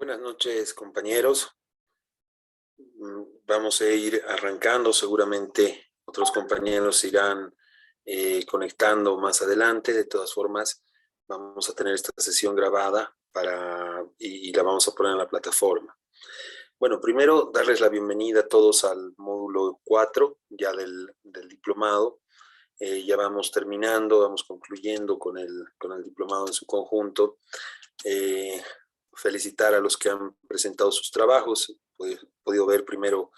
Buenas noches, compañeros. Vamos a ir arrancando, seguramente otros compañeros se irán conectando más adelante. De todas formas, vamos a tener esta sesión grabada y la vamos a poner en la plataforma. Bueno, primero darles la bienvenida a todos al módulo 4 ya del diplomado. Ya vamos terminando, vamos concluyendo con el diplomado en su conjunto. Felicitar a los que han presentado sus trabajos. He podido ver primero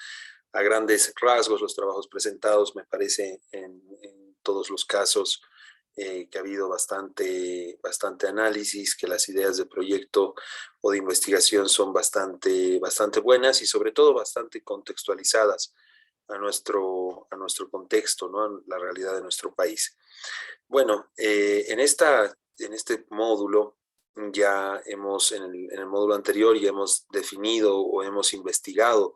a grandes rasgos los trabajos presentados. Me parece en todos los casos que ha habido bastante análisis, que las ideas de proyecto o de investigación son bastante buenas y sobre todo bastante contextualizadas a nuestro contexto, ¿no? A la realidad de nuestro país. Bueno, en este módulo ya en el módulo anterior ya hemos definido o hemos investigado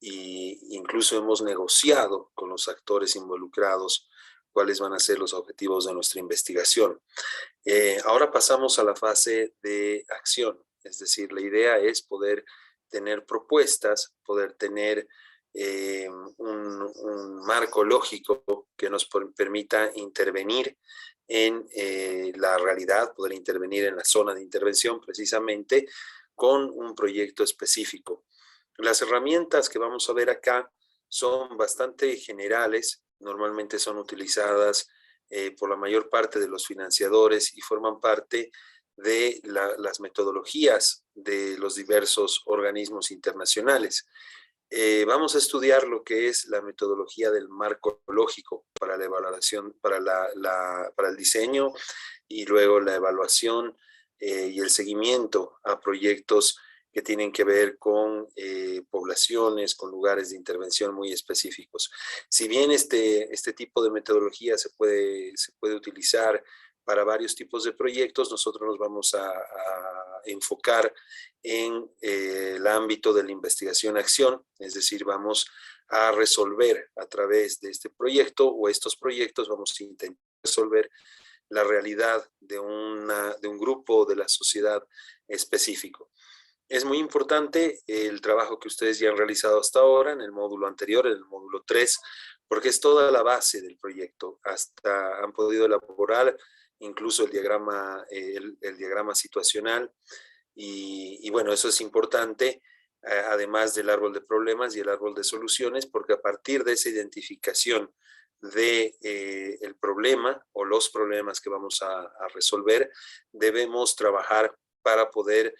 e incluso hemos negociado con los actores involucrados cuáles van a ser los objetivos de nuestra investigación. Ahora pasamos a la fase de acción, es decir, la idea es poder tener propuestas, poder tener un marco lógico que nos permita intervenir en la realidad, poder intervenir en la zona de intervención precisamente con un proyecto específico. Las herramientas que vamos a ver acá son bastante generales, normalmente son utilizadas por la mayor parte de los financiadores y forman parte de las metodologías de los diversos organismos internacionales. Vamos a estudiar lo que es la metodología del marco lógico para la evaluación, para el diseño y luego la evaluación y el seguimiento a proyectos que tienen que ver con poblaciones, con lugares de intervención muy específicos. Si bien este tipo de metodología se puede utilizar para varios tipos de proyectos, nosotros nos vamos a enfocar en el ámbito de la investigación-acción, es decir, vamos a resolver a través de este proyecto o estos proyectos, vamos a intentar resolver la realidad de un grupo de la sociedad específico. Es muy importante el trabajo que ustedes ya han realizado hasta ahora en el módulo anterior, en el módulo 3, porque es toda la base del proyecto. Hasta han podido elaborar incluso el diagrama situacional y bueno, eso es importante, además del árbol de problemas y el árbol de soluciones, porque a partir de esa identificación de el problema o los problemas que vamos a resolver, debemos trabajar para poder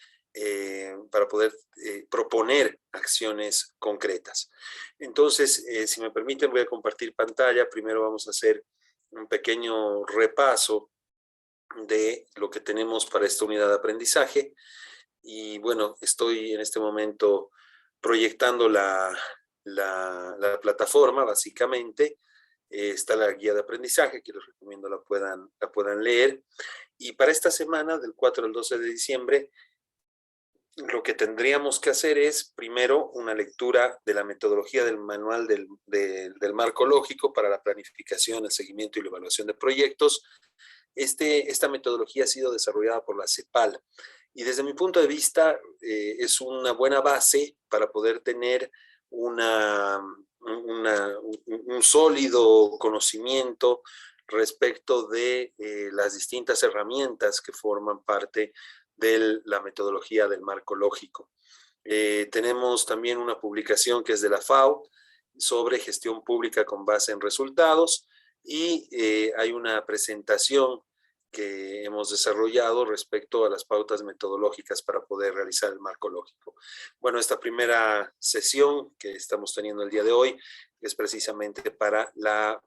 proponer acciones concretas. Entonces, si me permiten, voy a compartir pantalla. Primero vamos a hacer un pequeño repaso de lo que tenemos para esta unidad de aprendizaje. Y bueno, estoy en este momento proyectando la plataforma, básicamente. Está la guía de aprendizaje, que les recomiendo la puedan leer. Y para esta semana, del 4 al 12 de diciembre, lo que tendríamos que hacer es, primero, una lectura de la metodología del manual del marco lógico para la planificación, el seguimiento y la evaluación de proyectos. Esta metodología ha sido desarrollada por la CEPAL y desde mi punto de vista es una buena base para poder tener un sólido conocimiento respecto de las distintas herramientas que forman parte de la metodología del marco lógico. Tenemos también una publicación que es de la FAO sobre gestión pública con base en resultados y hay una presentación que hemos desarrollado respecto a las pautas metodológicas para poder realizar el marco lógico. Bueno, esta primera sesión que estamos teniendo el día de hoy es precisamente para la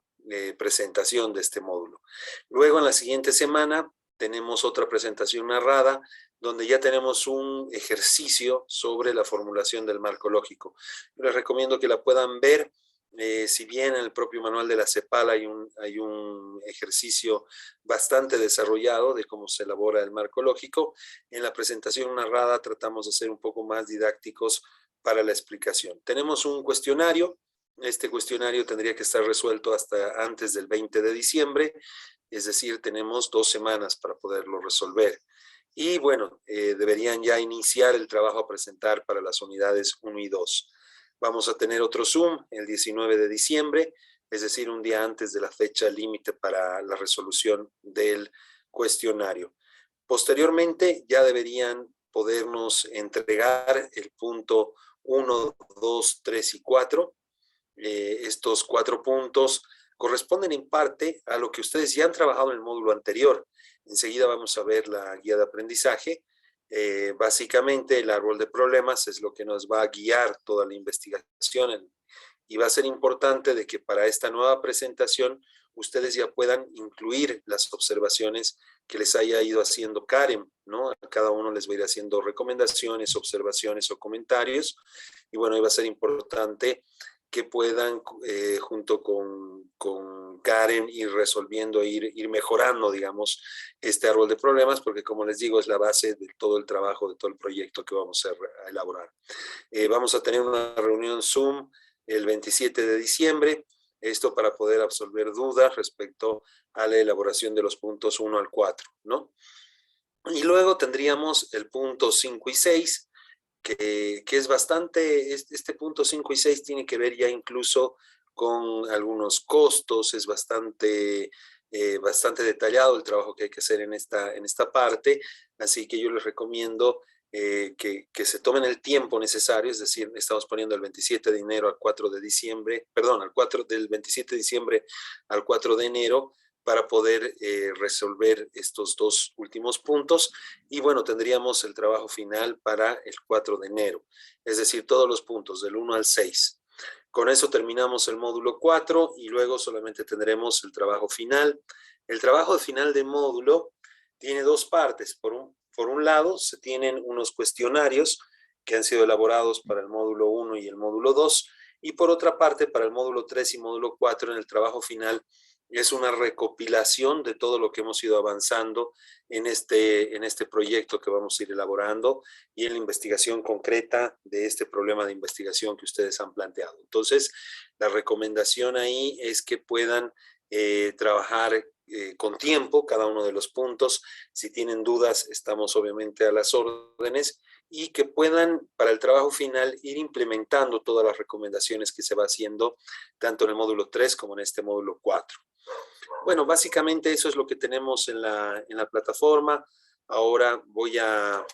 presentación de este módulo. Luego, en la siguiente semana, tenemos otra presentación narrada donde ya tenemos un ejercicio sobre la formulación del marco lógico. Les recomiendo que la puedan ver. Si bien en el propio manual de la CEPAL hay un ejercicio bastante desarrollado de cómo se elabora el marco lógico, en la presentación narrada tratamos de ser un poco más didácticos para la explicación. Tenemos un cuestionario. Este cuestionario tendría que estar resuelto hasta antes del 20 de diciembre, es decir, tenemos 2 semanas para poderlo resolver. Y bueno, deberían ya iniciar el trabajo a presentar para las unidades 1 y 2. Vamos a tener otro Zoom el 19 de diciembre, es decir, un día antes de la fecha límite para la resolución del cuestionario. Posteriormente ya deberían podernos entregar el punto 1, 2, 3 y 4. Estos 4 puntos corresponden en parte a lo que ustedes ya han trabajado en el módulo anterior. Enseguida vamos a ver la guía de aprendizaje. Básicamente el árbol de problemas es lo que nos va a guiar toda la investigación y va a ser importante de que para esta nueva presentación ustedes ya puedan incluir las observaciones que les haya ido haciendo Karen, ¿no? A cada uno les va a ir haciendo recomendaciones, observaciones o comentarios. Y bueno, va a ser importante que puedan, junto con Karen, ir resolviendo, ir mejorando, digamos, este árbol de problemas, porque como les digo, es la base de todo el trabajo, de todo el proyecto que vamos a elaborar. Vamos a tener una reunión Zoom el 27 de diciembre, esto para poder absolver dudas respecto a la elaboración de los puntos 1 al 4, ¿no? Y luego tendríamos el punto 5 y 6, que es bastante, este punto 5 y 6 tiene que ver ya incluso con algunos costos, es bastante detallado el trabajo que hay que hacer en esta parte, así que yo les recomiendo que se tomen el tiempo necesario, es decir, estamos poniendo el 27 de enero al 4 de diciembre, perdón, del 27 de diciembre al 4 de enero, para poder resolver estos 2 últimos puntos. Y bueno, tendríamos el trabajo final para el 4 de enero, es decir, todos los puntos del 1 al 6. Con eso terminamos el módulo 4 y luego solamente tendremos el trabajo final. El trabajo final de módulo tiene 2 partes. Por un lado, se tienen unos cuestionarios que han sido elaborados para el módulo 1 y el módulo 2, y por otra parte, para el módulo 3 y módulo 4, en el trabajo final, es una recopilación de todo lo que hemos ido avanzando en este proyecto que vamos a ir elaborando y en la investigación concreta de este problema de investigación que ustedes han planteado. Entonces, la recomendación ahí es que puedan trabajar con tiempo cada uno de los puntos. Si tienen dudas, estamos obviamente a las órdenes, y que puedan para el trabajo final ir implementando todas las recomendaciones que se va haciendo tanto en el módulo 3 como en este módulo 4. Bueno, básicamente eso es lo que tenemos en la plataforma. Ahora voy a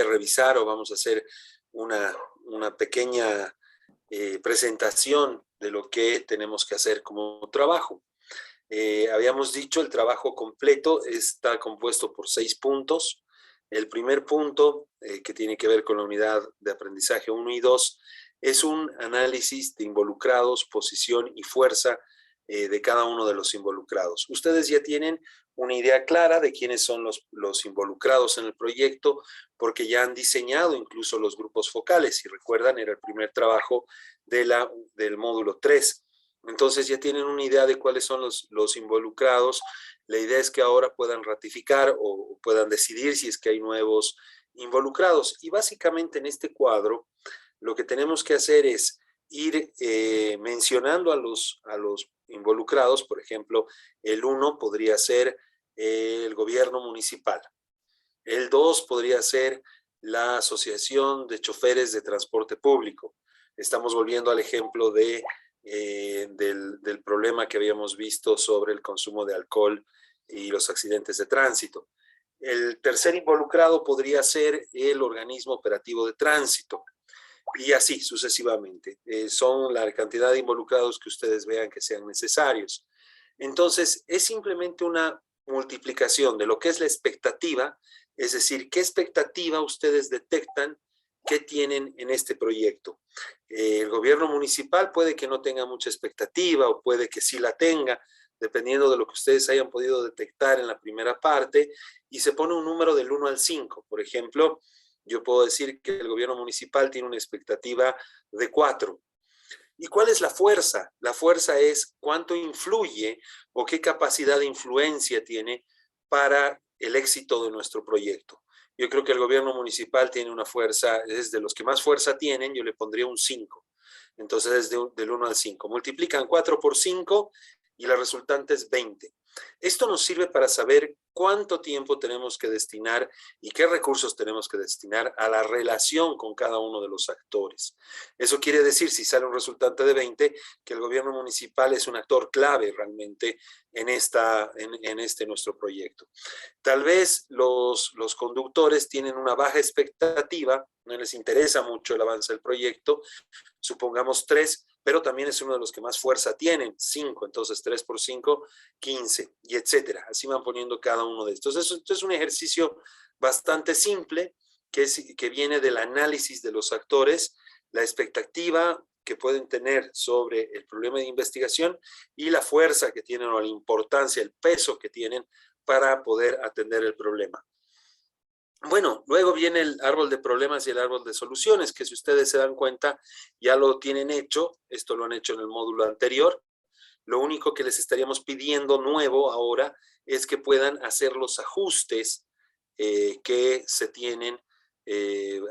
revisar, o vamos a hacer una pequeña presentación de lo que tenemos que hacer como trabajo. Habíamos dicho, el trabajo completo está compuesto por 6 puntos. El primer punto, que tiene que ver con la unidad de aprendizaje 1 y 2, es un análisis de involucrados, posición y fuerza de cada uno de los involucrados. Ustedes ya tienen una idea clara de quiénes son los involucrados en el proyecto, porque ya han diseñado incluso los grupos focales. Si recuerdan, era el primer trabajo del módulo 3. Entonces ya tienen una idea de cuáles son los involucrados. La idea es que ahora puedan ratificar o puedan decidir si es que hay nuevos involucrados. Y básicamente en este cuadro lo que tenemos que hacer es ir mencionando a los involucrados. Por ejemplo, el 1 podría ser el gobierno municipal. El 2 podría ser la Asociación de Choferes de Transporte Público. Estamos volviendo al ejemplo del problema que habíamos visto sobre el consumo de alcohol y los accidentes de tránsito. El tercer involucrado podría ser el organismo operativo de tránsito, y así sucesivamente. Son la cantidad de involucrados que ustedes vean que sean necesarios. Entonces, es simplemente una multiplicación de lo que es la expectativa, es decir, qué expectativa ustedes detectan que tienen en este proyecto. El gobierno municipal puede que no tenga mucha expectativa, o puede que sí la tenga, dependiendo de lo que ustedes hayan podido detectar en la primera parte, y se pone un número del 1 al 5. Por ejemplo, yo puedo decir que el gobierno municipal tiene una expectativa de 4. ¿Y cuál es la fuerza? La fuerza es cuánto influye o qué capacidad de influencia tiene para el éxito de nuestro proyecto. Yo creo que el gobierno municipal tiene una fuerza, es de los que más fuerza tienen. Yo le pondría un 5. Entonces es del 1 al 5. Multiplican 4 por 5 y la resultante es 20. Esto nos sirve para saber cuánto tiempo tenemos que destinar y qué recursos tenemos que destinar a la relación con cada uno de los actores. Eso quiere decir, si sale un resultante de 20, que el gobierno municipal es un actor clave realmente en este nuestro proyecto. Tal vez los conductores tienen una baja expectativa, no les interesa mucho el avance del proyecto, supongamos 3, pero también es uno de los que más fuerza tienen, 5, entonces 3 por 5, 15, y etcétera. Así van poniendo cada uno de estos. Esto es un ejercicio bastante simple que viene del análisis de los actores, la expectativa que pueden tener sobre el problema de investigación y la fuerza que tienen o la importancia, el peso que tienen para poder atender el problema. Bueno, luego viene el árbol de problemas y el árbol de soluciones, que si ustedes se dan cuenta, ya lo tienen hecho, esto lo han hecho en el módulo anterior. Lo único que les estaríamos pidiendo nuevo ahora es que puedan hacer los ajustes que se tienen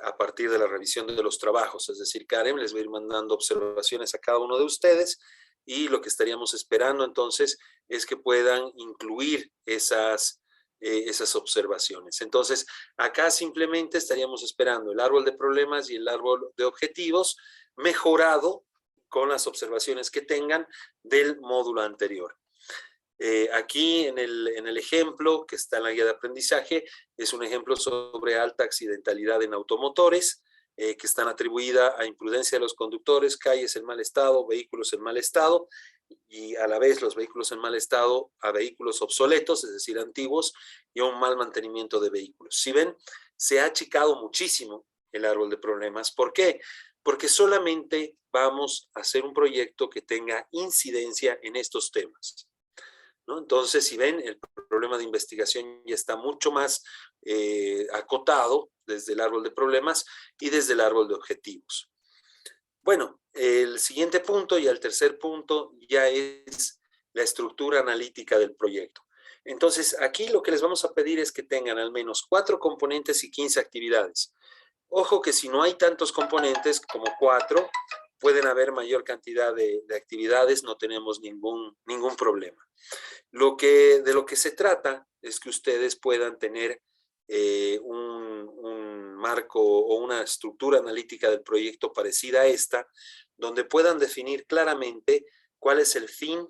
a partir de la revisión de los trabajos. Es decir, Karen les va a ir mandando observaciones a cada uno de ustedes y lo que estaríamos esperando entonces es que puedan incluir esas observaciones. Entonces, acá simplemente estaríamos esperando el árbol de problemas y el árbol de objetivos mejorado con las observaciones que tengan del módulo anterior. Aquí en el ejemplo que está en la guía de aprendizaje, es un ejemplo sobre alta accidentalidad en automotores, que están atribuida a imprudencia de los conductores, calles en mal estado, vehículos en mal estado, y a la vez los vehículos en mal estado a vehículos obsoletos, es decir, antiguos, y a un mal mantenimiento de vehículos. Si ven, se ha achicado muchísimo el árbol de problemas. ¿Por qué? Porque solamente vamos a hacer un proyecto que tenga incidencia en estos temas, ¿no? Entonces, si ven, el problema de investigación ya está mucho más acotado desde el árbol de problemas y desde el árbol de objetivos. Bueno, el siguiente punto y el tercer punto ya es la estructura analítica del proyecto. Entonces, aquí lo que les vamos a pedir es que tengan al menos 4 componentes y 15 actividades. Ojo que si no hay tantos componentes como 4, pueden haber mayor cantidad de actividades, no tenemos ningún problema. De lo que se trata es que ustedes puedan tener un marco o una estructura analítica del proyecto parecida a esta, donde puedan definir claramente cuál es el fin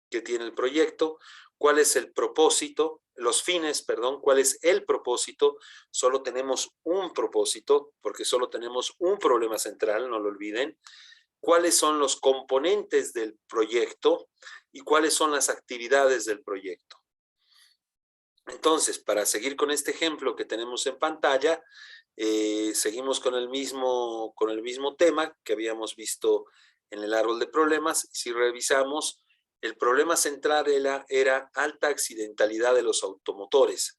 que tiene el proyecto, cuál es el propósito, los fines, perdón, cuál es el propósito. Solo tenemos un propósito, porque solo tenemos un problema central, no lo olviden. Cuáles son los componentes del proyecto y cuáles son las actividades del proyecto. Entonces, para seguir con este ejemplo que tenemos en pantalla, seguimos con el mismo tema que habíamos visto en el árbol de problemas. Si revisamos, el problema central era alta accidentalidad de los automotores.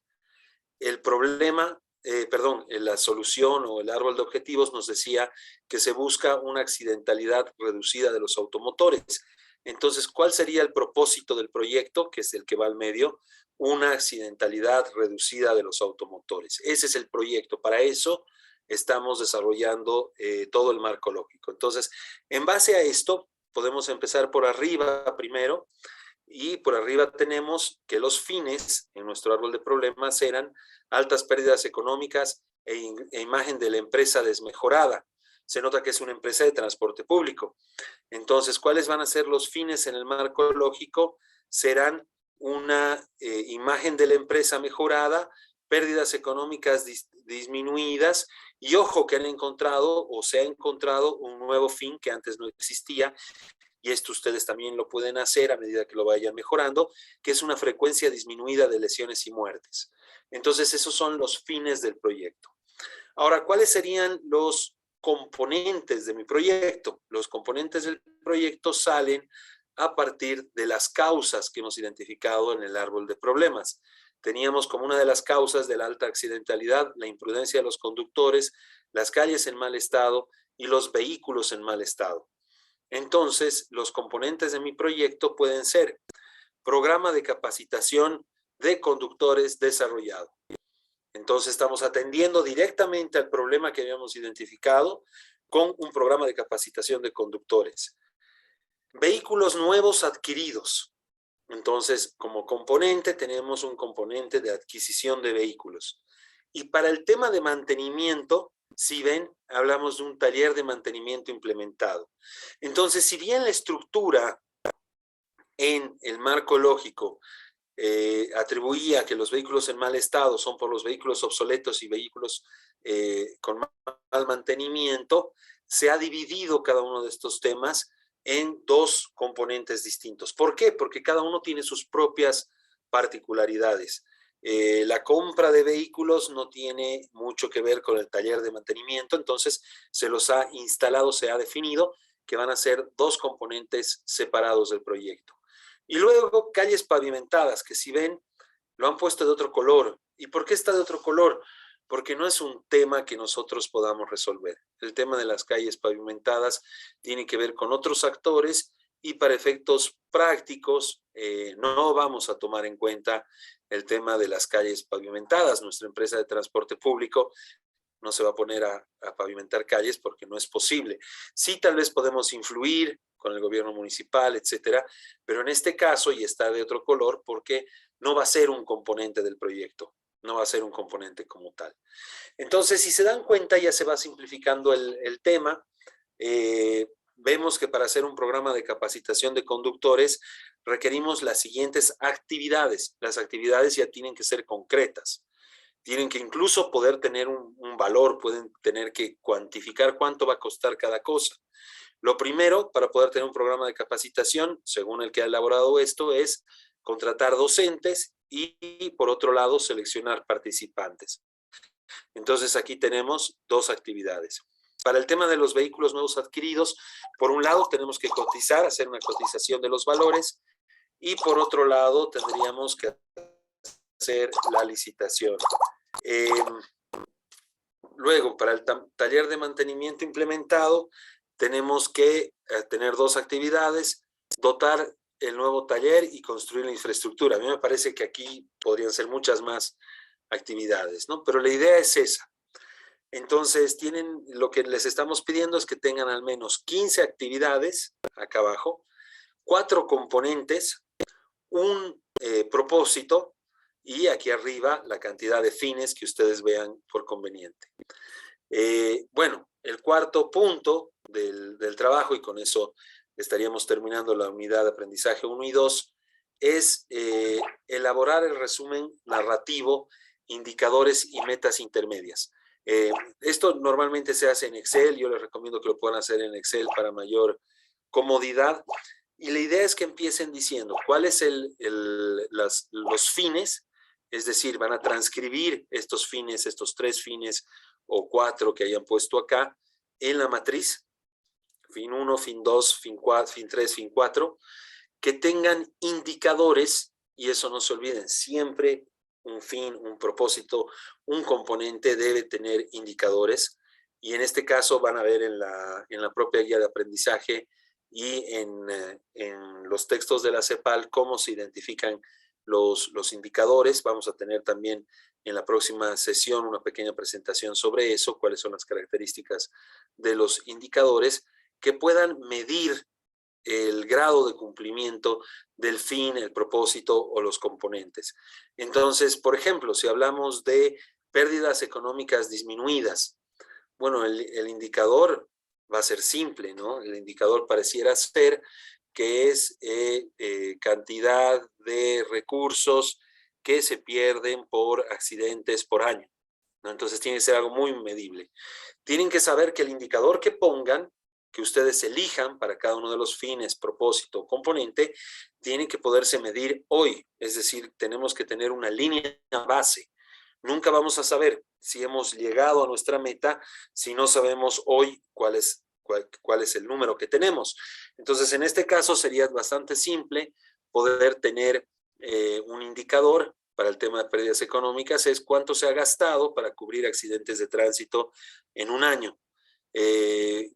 El problema, la solución o el árbol de objetivos nos decía que se busca una accidentalidad reducida de los automotores. Entonces, ¿cuál sería el propósito del proyecto, que es el que va al medio? Una accidentalidad reducida de los automotores. Ese es el proyecto. Para eso estamos desarrollando todo el marco lógico. Entonces, en base a esto, podemos empezar por arriba primero, y por arriba tenemos que los fines en nuestro árbol de problemas eran altas pérdidas económicas e imagen de la empresa desmejorada. Se nota que es una empresa de transporte público. Entonces, ¿cuáles van a ser los fines en el marco lógico? Serán una imagen de la empresa mejorada, pérdidas económicas disminuidas, y ojo que han encontrado o se ha encontrado un nuevo fin que antes no existía, y esto ustedes también lo pueden hacer a medida que lo vayan mejorando, que es una frecuencia disminuida de lesiones y muertes. Entonces, esos son los fines del proyecto. Ahora, ¿cuáles serían los componentes de mi proyecto? Los componentes del proyecto salen a partir de las causas que hemos identificado en el árbol de problemas. Teníamos como una de las causas de la alta accidentalidad la imprudencia de los conductores, las calles en mal estado y los vehículos en mal estado. Entonces, los componentes de mi proyecto pueden ser programa de capacitación de conductores desarrollado. Entonces, estamos atendiendo directamente al problema que habíamos identificado con un programa de capacitación de conductores. Vehículos nuevos adquiridos. Entonces, como componente, tenemos un componente de adquisición de vehículos. Y para el tema de mantenimiento, si ven, hablamos de un taller de mantenimiento implementado. Entonces, si bien la estructura en el marco lógico atribuía que los vehículos en mal estado son por los vehículos obsoletos y vehículos con mal mantenimiento, se ha dividido cada uno de estos temas en dos componentes distintos. ¿Por qué? Porque cada uno tiene sus propias particularidades. La compra de vehículos no tiene mucho que ver con el taller de mantenimiento, entonces se los ha instalado, se ha definido que van a ser dos componentes separados del proyecto. Y luego calles pavimentadas, que si ven, lo han puesto de otro color. ¿Y por qué está de otro color? Porque no es un tema que nosotros podamos resolver. El tema de las calles pavimentadas tiene que ver con otros actores y para efectos prácticos no vamos a tomar en cuenta el tema de las calles pavimentadas. Nuestra empresa de transporte público no se va a poner a pavimentar calles porque no es posible. Sí, tal vez podemos influir con el gobierno municipal, etcétera, pero en este caso, y está de otro color, porque no va a ser un componente del proyecto, no va a ser un componente como tal. Entonces, si se dan cuenta, ya se va simplificando el tema. Vemos que para hacer un programa de capacitación de conductores requerimos las siguientes actividades. Las actividades ya tienen que ser concretas. Tienen que incluso poder tener un valor, pueden tener que cuantificar cuánto va a costar cada cosa. Lo primero, para poder tener un programa de capacitación, según el que ha elaborado esto, es contratar docentes y, por otro lado, seleccionar participantes. Entonces, aquí tenemos dos actividades. Para el tema de los vehículos nuevos adquiridos, por un lado, tenemos que cotizar, hacer una cotización de los valores, y por otro lado, tendríamos que hacer la licitación. Luego, para el taller de mantenimiento implementado, tenemos que tener dos actividades: dotar el nuevo taller y construir la infraestructura. A mí me parece que aquí podrían ser muchas más actividades, ¿no? Pero la idea es esa. Entonces, lo que les estamos pidiendo es que tengan al menos 15 actividades, acá abajo, 4 componentes, un propósito, y aquí arriba la cantidad de fines que ustedes vean por conveniente. Bueno, el cuarto punto del trabajo, y con eso estaríamos terminando la unidad de aprendizaje 1 y 2, es elaborar el resumen narrativo, indicadores y metas intermedias. Esto normalmente se hace en Excel. Yo les recomiendo que lo puedan hacer en Excel para mayor comodidad. Y la idea es que empiecen diciendo cuáles los fines, es decir, van a transcribir estos fines, estos 3 fines o 4 que hayan puesto acá en la matriz, fin 1, fin 2, fin 4, fin 3, fin 4, que tengan indicadores, y eso no se olviden, siempre un fin, un propósito, un componente debe tener indicadores, y en este caso van a ver en la propia guía de aprendizaje y en los textos de la CEPAL cómo se identifican los indicadores. Vamos a tener también en la próxima sesión una pequeña presentación sobre eso, cuáles son las características de los indicadores que puedan medir el grado de cumplimiento del fin, el propósito o los componentes. Entonces, por ejemplo, si hablamos de pérdidas económicas disminuidas, bueno, el indicador va a ser simple, ¿no? El indicador pareciera ser que es cantidad de recursos que se pierden por accidentes por año, ¿no? Entonces tiene que ser algo muy medible. Tienen que saber que el indicador que pongan, que ustedes elijan para cada uno de los fines, propósito o componente, tiene que poderse medir hoy. Es decir, tenemos que tener una línea base. Nunca vamos a saber si hemos llegado a nuestra meta si no sabemos hoy cuál es el número que tenemos. Entonces, en este caso sería bastante simple poder tener un indicador para el tema de pérdidas económicas, es cuánto se ha gastado para cubrir accidentes de tránsito en un año.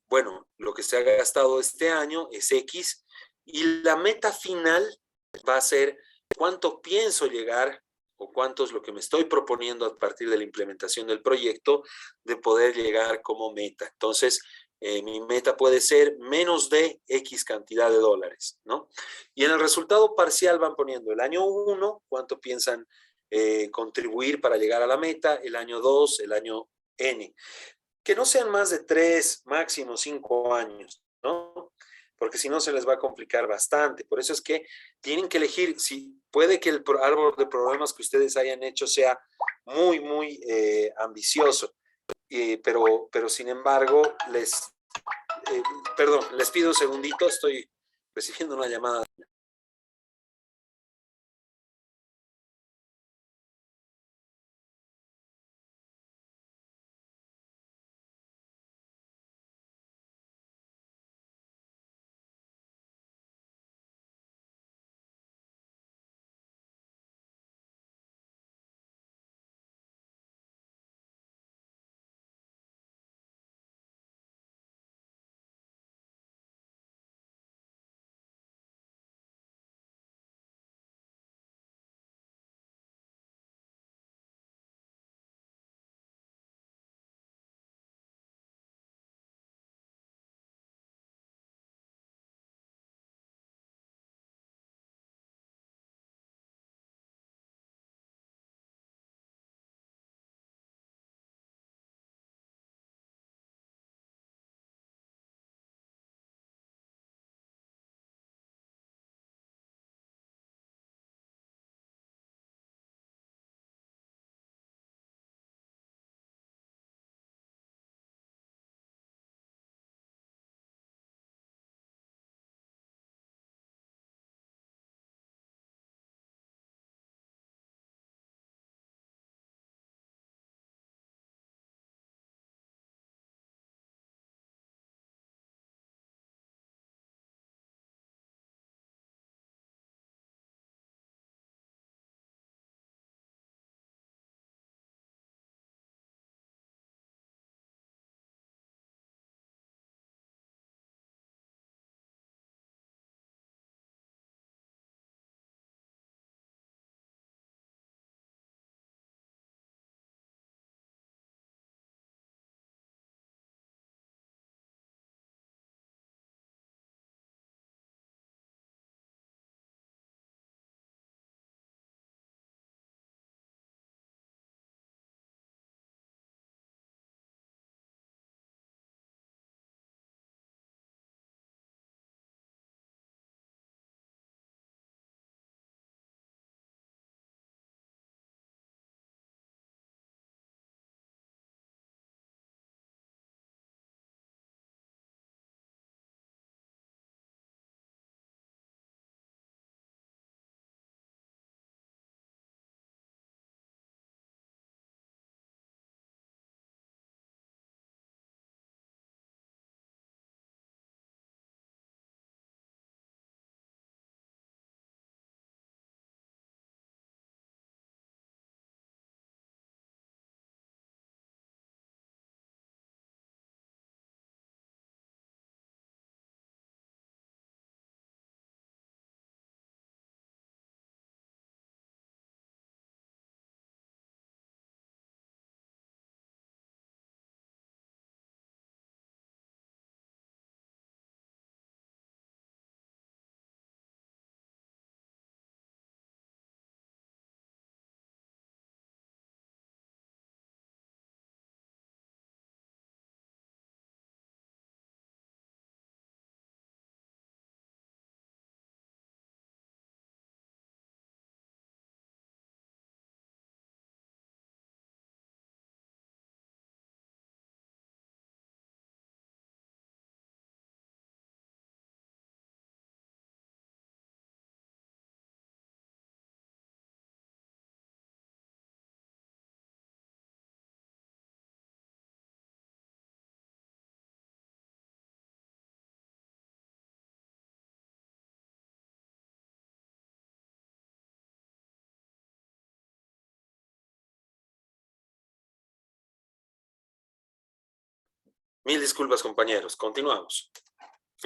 Bueno, lo que se ha gastado este año es X, y la meta final va a ser cuánto pienso llegar, o cuánto es lo que me estoy proponiendo a partir de la implementación del proyecto de poder llegar como meta. Entonces, mi meta puede ser menos de X cantidad de dólares, ¿no? Y en el resultado parcial van poniendo el año 1, cuánto piensan contribuir para llegar a la meta, el año 2, el año N. Que no sean más de 3, máximo 5 años, ¿no? Porque si no se les va a complicar bastante. Por eso es que tienen que elegir, si puede que el árbol de problemas que ustedes hayan hecho sea muy, muy ambicioso, pero sin embargo, perdón, les pido un segundito, estoy recibiendo una llamada. Mil disculpas, compañeros. Continuamos.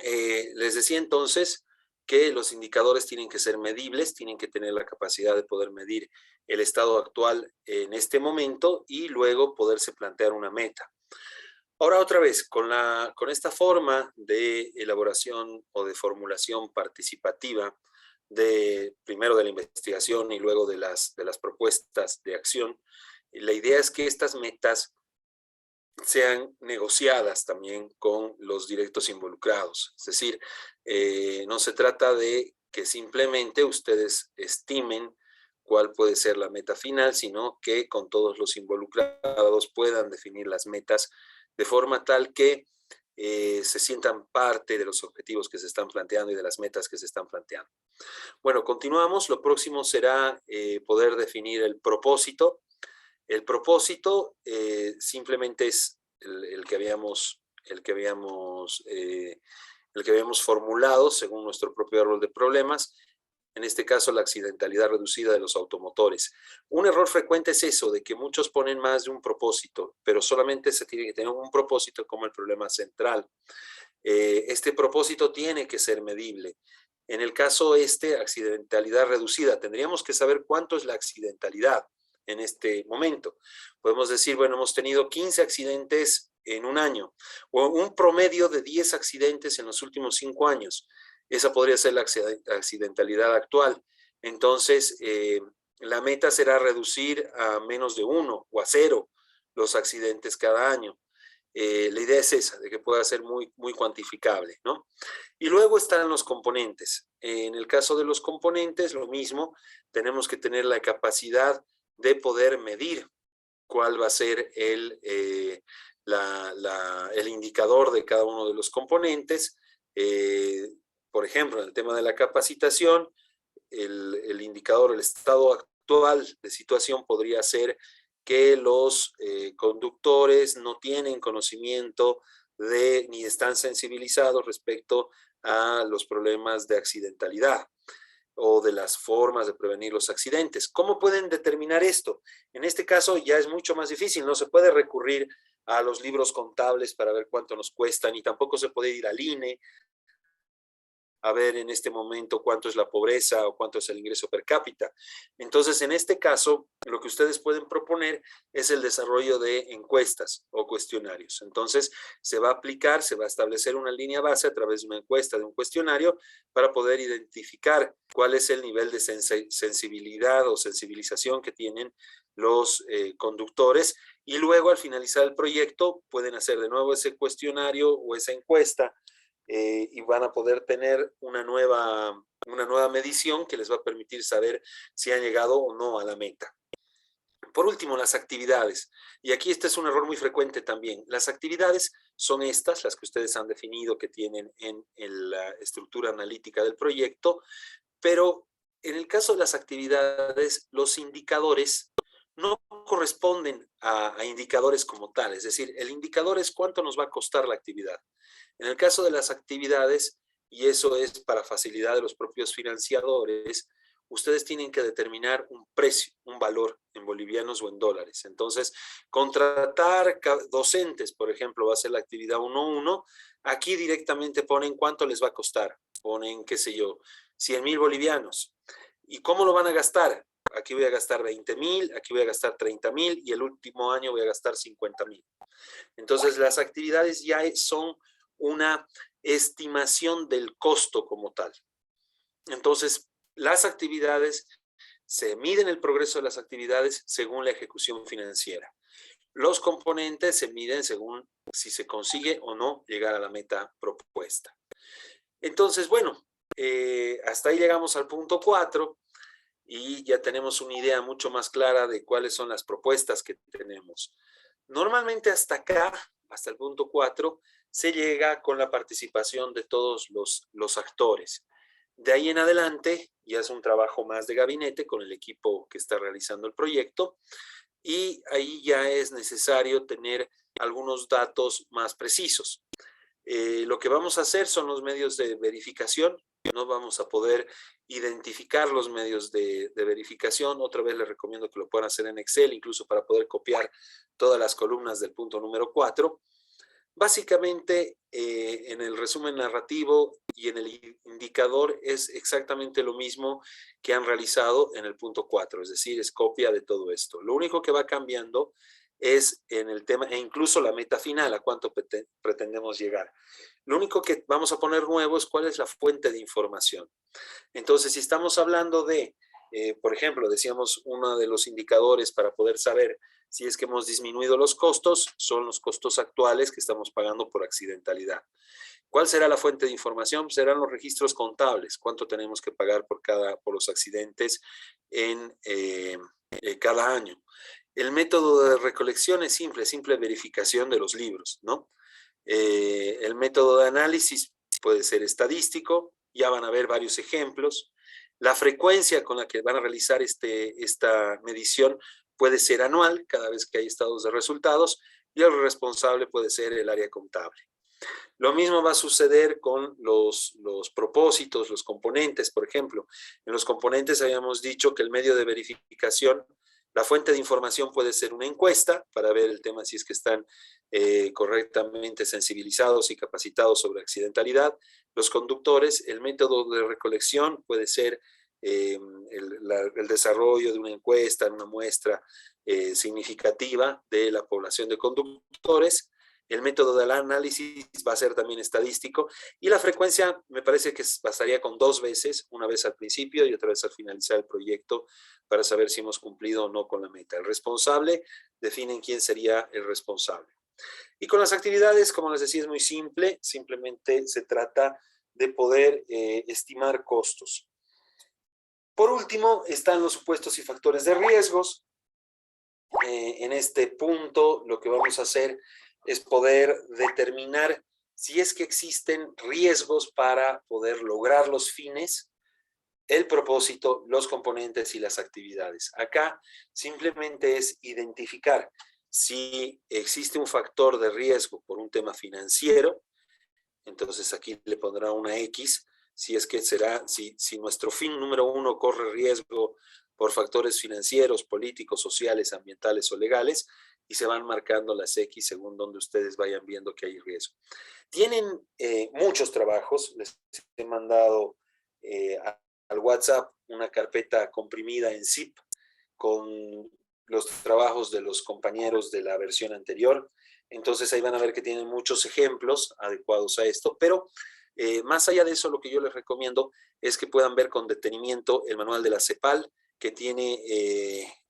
Les decía entonces que los indicadores tienen que ser medibles, tienen que tener la capacidad de poder medir el estado actual en este momento y luego poderse plantear una meta. Ahora otra vez, con esta forma de elaboración o de formulación participativa, primero de la investigación y luego de las propuestas de acción, la idea es que estas metas sean negociadas también con los directos involucrados. Es decir, no se trata de que simplemente ustedes estimen cuál puede ser la meta final, sino que con todos los involucrados puedan definir las metas de forma tal que se sientan parte de los objetivos que se están planteando y de las metas que se están planteando. Bueno, continuamos. Lo próximo será poder definir el propósito. El propósito simplemente es el que habíamos formulado según nuestro propio árbol de problemas. En este caso, la accidentalidad reducida de los automotores. Un error frecuente es eso, de que muchos ponen más de un propósito, pero solamente se tiene que tener un propósito como el problema central. Este propósito tiene que ser medible. En el caso accidentalidad reducida, tendríamos que saber cuánto es la accidentalidad en este momento. Podemos decir, bueno, hemos tenido 15 accidentes en un año, o un promedio de 10 accidentes en los últimos 5 años. Esa podría ser la accidentalidad actual. Entonces, la meta será reducir a menos de 1 o a 0 los accidentes cada año. La idea es esa, de que pueda ser muy, muy cuantificable, ¿no? Y luego están los componentes. En el caso de los componentes, lo mismo, tenemos que tener la capacidad de poder medir cuál va a ser el indicador de cada uno de los componentes. Por ejemplo, en el tema de la capacitación, el indicador, el estado actual de situación podría ser que los conductores no tienen conocimiento ni están sensibilizados respecto a los problemas de accidentalidad o de las formas de prevenir los accidentes. ¿Cómo pueden determinar esto? En este caso ya es mucho más difícil, no se puede recurrir a los libros contables para ver cuánto nos cuesta, ni tampoco se puede ir al INE a ver en este momento cuánto es la pobreza o cuánto es el ingreso per cápita. Entonces, en este caso, lo que ustedes pueden proponer es el desarrollo de encuestas o cuestionarios. Entonces, se va a establecer una línea base a través de una encuesta, de un cuestionario, para poder identificar cuál es el nivel de sensibilidad o sensibilización que tienen los conductores, y luego al finalizar el proyecto pueden hacer de nuevo ese cuestionario o esa encuesta, y van a poder tener una nueva medición que les va a permitir saber si han llegado o no a la meta. Por último, las actividades. Y aquí este es un error muy frecuente también. Las actividades son estas, las que ustedes han definido que tienen en la estructura analítica del proyecto, pero en el caso de las actividades, los indicadores no corresponden a indicadores como tal. Es decir, el indicador es cuánto nos va a costar la actividad. En el caso de las actividades, y eso es para facilidad de los propios financiadores, ustedes tienen que determinar un precio, un valor en bolivianos o en dólares. Entonces, contratar docentes, por ejemplo, va a ser la actividad 1.1. Aquí directamente ponen cuánto les va a costar. Ponen, qué sé yo, 100.000 bolivianos. ¿Y cómo lo van a gastar? Aquí voy a gastar 20.000, aquí voy a gastar 30.000 y el último año voy a gastar 50.000. Entonces, las actividades ya son una estimación del costo como tal. Entonces, las actividades, se miden el progreso de las actividades según la ejecución financiera. Los componentes se miden según si se consigue o no llegar a la meta propuesta. Entonces, bueno, hasta ahí llegamos al punto 4 y ya tenemos una idea mucho más clara de cuáles son las propuestas que tenemos. Normalmente hasta acá, hasta el punto 4, se llega con la participación de todos los actores. De ahí en adelante ya es un trabajo más de gabinete con el equipo que está realizando el proyecto, y ahí ya es necesario tener algunos datos más precisos. Lo que vamos a hacer son los medios de verificación. No vamos a poder identificar los medios de verificación. Otra vez les recomiendo que lo puedan hacer en Excel, incluso para poder copiar todas las columnas del punto número 4. Básicamente, en el resumen narrativo y en el indicador es exactamente lo mismo que han realizado en el punto 4, es decir, es copia de todo esto. Lo único que va cambiando es en el tema, e incluso la meta final, a cuánto pretendemos llegar. Lo único que vamos a poner nuevo es cuál es la fuente de información. Entonces, si estamos hablando de, por ejemplo, decíamos, uno de los indicadores para poder saber si es que hemos disminuido los costos, son los costos actuales que estamos pagando por accidentalidad. ¿Cuál será la fuente de información? Serán los registros contables. ¿Cuánto tenemos que pagar por los accidentes en cada año? El método de recolección es simple verificación de los libros, ¿no? El método de análisis puede ser estadístico, ya van a ver varios ejemplos. La frecuencia con la que van a realizar esta medición puede ser anual, cada vez que hay estados de resultados, y el responsable puede ser el área contable. Lo mismo va a suceder con los propósitos, los componentes, por ejemplo. En los componentes habíamos dicho que el medio de verificación, la fuente de información puede ser una encuesta para ver el tema si es que están correctamente sensibilizados y capacitados sobre accidentalidad. Los conductores, el método de recolección puede ser el desarrollo de una encuesta, una muestra significativa de la población de conductores. El método del análisis va a ser también estadístico y la frecuencia me parece que bastaría con 2 veces, una vez al principio y otra vez al finalizar el proyecto para saber si hemos cumplido o no con la meta. El responsable, definen quién sería el responsable. Y con las actividades, como les decía, es muy simple, simplemente se trata de poder estimar costos. Por último, están los supuestos y factores de riesgos. En este punto, lo que vamos a hacer es poder determinar si es que existen riesgos para poder lograr los fines, el propósito, los componentes y las actividades. Acá simplemente es identificar si existe un factor de riesgo por un tema financiero, entonces aquí le pondrá una X, si es que será, si nuestro fin número 1 corre riesgo por factores financieros, políticos, sociales, ambientales o legales, y se van marcando las X según donde ustedes vayan viendo que hay riesgo. Tienen muchos trabajos, les he mandado al WhatsApp una carpeta comprimida en zip con los trabajos de los compañeros de la versión anterior. Entonces ahí van a ver que tienen muchos ejemplos adecuados a esto, pero más allá de eso, lo que yo les recomiendo es que puedan ver con detenimiento el manual de la CEPAL, que tiene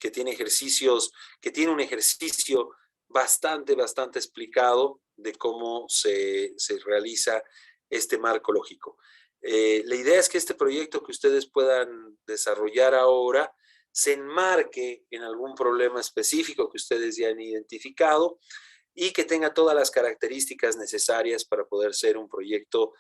ejercicios, que tiene un ejercicio bastante explicado de cómo se realiza este marco lógico. La idea es que este proyecto que ustedes puedan desarrollar ahora se enmarque en algún problema específico que ustedes ya han identificado y que tenga todas las características necesarias para poder ser un proyecto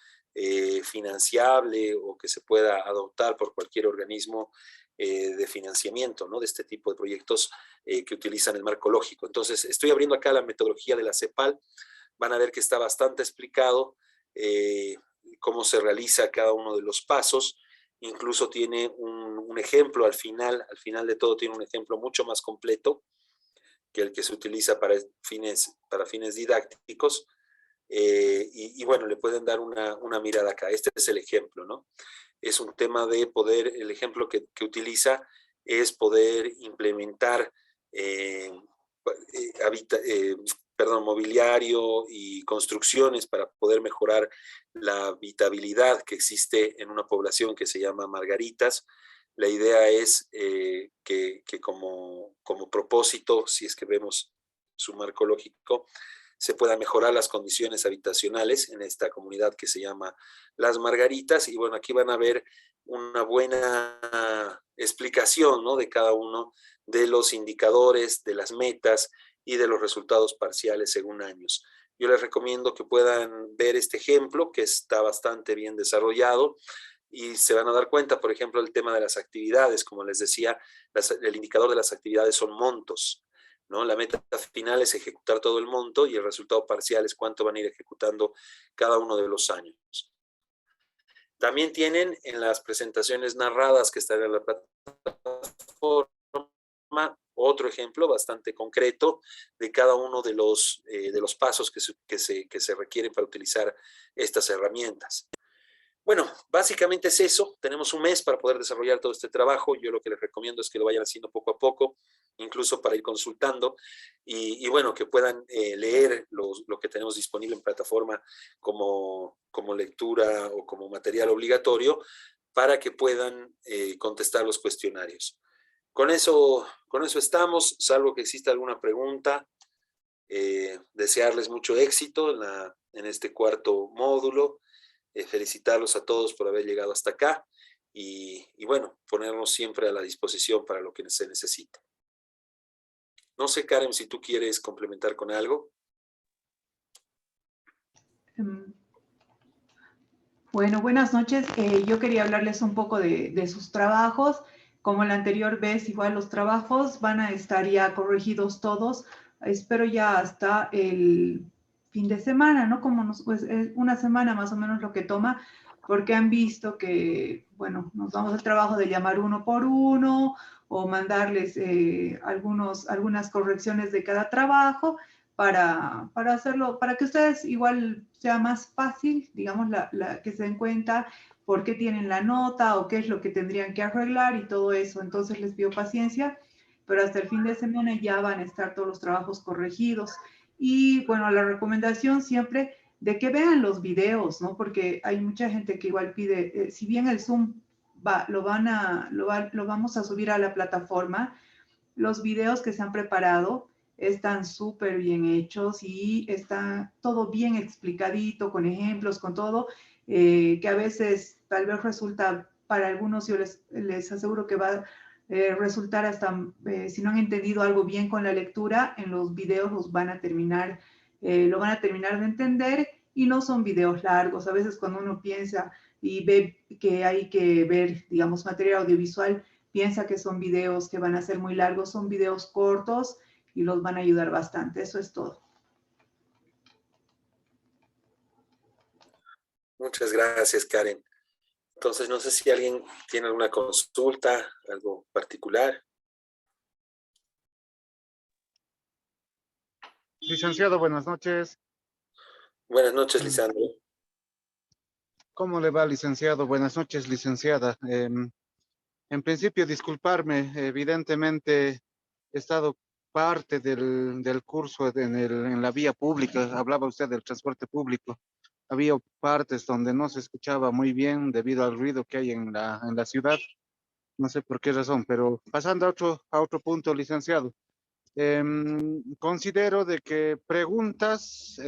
financiable o que se pueda adoptar por cualquier organismo de financiamiento, ¿no? De este tipo de proyectos que utilizan el marco lógico. Entonces, estoy abriendo acá la metodología de la CEPAL. Van a ver que está bastante explicado cómo se realiza cada uno de los pasos. Incluso tiene un ejemplo al final de todo tiene un ejemplo mucho más completo que el que se utiliza para fines didácticos. Y bueno, le pueden dar una mirada acá. Este es el ejemplo, ¿no? Es un tema de poder, el ejemplo que utiliza es poder implementar mobiliario y construcciones para poder mejorar la habitabilidad que existe en una población que se llama Margaritas. La idea es que como propósito, si es que vemos su marco lógico, se puedan mejorar las condiciones habitacionales en esta comunidad que se llama Las Margaritas. Y bueno, aquí van a ver una buena explicación, ¿no?, de cada uno de los indicadores, de las metas y de los resultados parciales según años. Yo les recomiendo que puedan ver este ejemplo que está bastante bien desarrollado y se van a dar cuenta, por ejemplo, el tema de las actividades. Como les decía, el indicador de las actividades son montos, ¿no? La meta final es ejecutar todo el monto y el resultado parcial es cuánto van a ir ejecutando cada uno de los años. También tienen en las presentaciones narradas que están en la plataforma otro ejemplo bastante concreto de cada uno de los pasos que se requieren para utilizar estas herramientas. Bueno, básicamente es eso. Tenemos un mes para poder desarrollar todo este trabajo. Yo lo que les recomiendo es que lo vayan haciendo poco a poco. incluso para ir consultando y bueno, que puedan leer lo que tenemos disponible en plataforma como lectura o como material obligatorio para que puedan contestar los cuestionarios. Con eso estamos, salvo que exista alguna pregunta. Desearles mucho éxito en este cuarto módulo, felicitarlos a todos por haber llegado hasta acá y bueno, ponernos siempre a la disposición para lo que se necesite. No sé, Karen, si tú quieres complementar con algo. Bueno, buenas noches. Yo quería hablarles un poco de sus trabajos. Como la anterior vez, igual los trabajos van a estar ya corregidos todos. Espero ya hasta el fin de semana, ¿no? Pues una semana más o menos lo que toma, porque han visto que, bueno, nos damos el trabajo de llamar uno por uno o mandarles algunas correcciones de cada trabajo para hacerlo, para que ustedes igual sea más fácil, digamos, que se den cuenta por qué tienen la nota o qué es lo que tendrían que arreglar y todo eso. Entonces les pido paciencia, pero hasta el fin de semana ya van a estar todos los trabajos corregidos. Y bueno, la recomendación siempre de que vean los videos, ¿no? Porque hay mucha gente que igual pide, si bien el Zoom lo vamos a subir a la plataforma, los videos que se han preparado están súper bien hechos y está todo bien explicadito, con ejemplos, con todo, que a veces tal vez resulta, para algunos yo les aseguro que va a resultar hasta, si no han entendido algo bien con la lectura, en los videos lo van a terminar de entender y no son videos largos. A veces cuando uno piensa y ve que hay que ver, digamos, material audiovisual, piensa que son videos que van a ser muy largos, son videos cortos y los van a ayudar bastante. Eso es todo. Muchas gracias, Karen. Entonces, no sé si alguien tiene alguna consulta, algo particular. Licenciado, buenas noches. Buenas noches, Lisandro. ¿Cómo le va, licenciado? Buenas noches, licenciada. En principio, disculparme, evidentemente he estado parte del curso en la vía pública. Hablaba usted del transporte público. Había partes donde no se escuchaba muy bien debido al ruido que hay en la ciudad. No sé por qué razón, pero pasando a otro punto, licenciado. Considero de que preguntas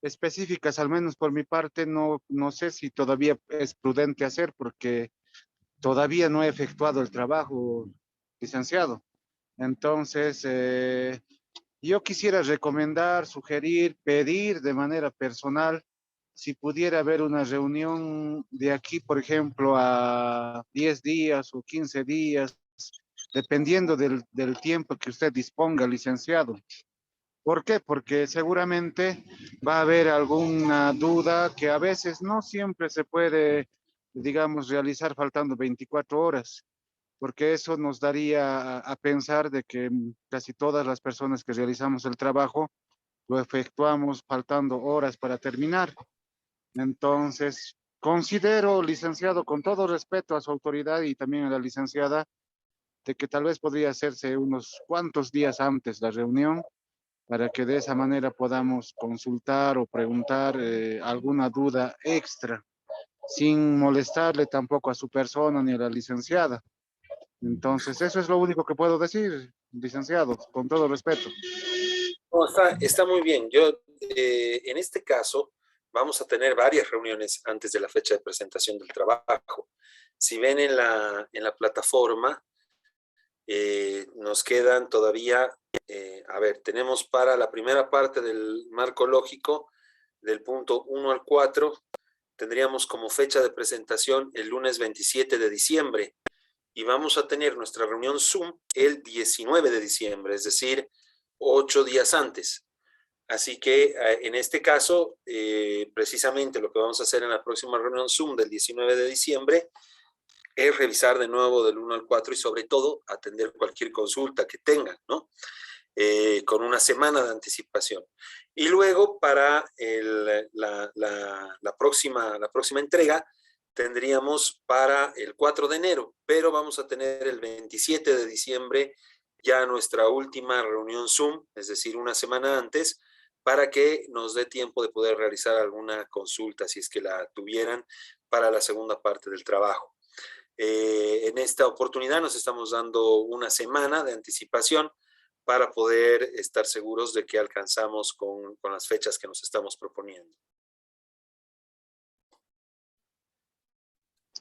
específicas, al menos por mi parte, no sé si todavía es prudente hacer porque todavía no he efectuado el trabajo, licenciado. Entonces, yo quisiera recomendar, sugerir, pedir de manera personal si pudiera haber una reunión de aquí, por ejemplo, a 10 días o 15 días, dependiendo del tiempo que usted disponga, licenciado. ¿Por qué? Porque seguramente va a haber alguna duda que a veces no siempre se puede, digamos, realizar faltando 24 horas, porque eso nos daría a pensar de que casi todas las personas que realizamos el trabajo lo efectuamos faltando horas para terminar. Entonces, considero, licenciado, con todo respeto a su autoridad y también a la licenciada, de que tal vez podría hacerse unos cuantos días antes la reunión para que de esa manera podamos consultar o preguntar alguna duda extra, sin molestarle tampoco a su persona ni a la licenciada. Entonces, eso es lo único que puedo decir, licenciado, con todo respeto. No, está muy bien. Yo, en este caso, vamos a tener varias reuniones antes de la fecha de presentación del trabajo. Si ven en la plataforma, nos quedan todavía, a ver, tenemos para la primera parte del marco lógico, del punto 1 al 4, tendríamos como fecha de presentación el lunes 27 de diciembre y vamos a tener nuestra reunión Zoom el 19 de diciembre, es decir, 8 días antes. Así que en este caso, precisamente lo que vamos a hacer en la próxima reunión Zoom del 19 de diciembre es revisar de nuevo del 1 al 4 y sobre todo atender cualquier consulta que tengan, ¿no? Con una semana de anticipación. Y luego para la próxima entrega tendríamos para el 4 de enero, pero vamos a tener el 27 de diciembre ya nuestra última reunión Zoom, es decir, una semana antes, para que nos dé tiempo de poder realizar alguna consulta, si es que la tuvieran, para la segunda parte del trabajo. En esta oportunidad nos estamos dando una semana de anticipación para poder estar seguros de que alcanzamos con las fechas que nos estamos proponiendo.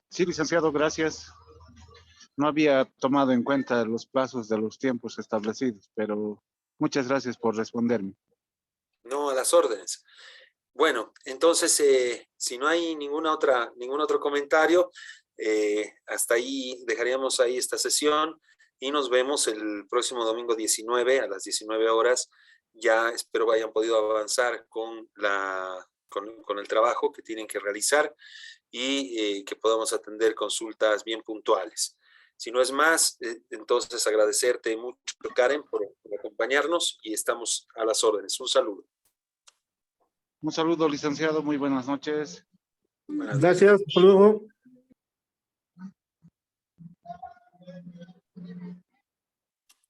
Sí, licenciado, gracias. No había tomado en cuenta los plazos de los tiempos establecidos, pero muchas gracias por responderme. No, a las órdenes. Bueno, entonces, si no hay ningún otro comentario, hasta ahí dejaríamos ahí esta sesión y nos vemos el próximo domingo 19 a las 19 horas. Ya espero hayan podido avanzar con el trabajo que tienen que realizar y que podamos atender consultas bien puntuales. Si no es más, entonces agradecerte mucho, Karen, por acompañarnos y estamos a las órdenes. Un saludo. Un saludo, licenciado. Muy buenas noches. Buenas noches. Gracias. Hasta luego.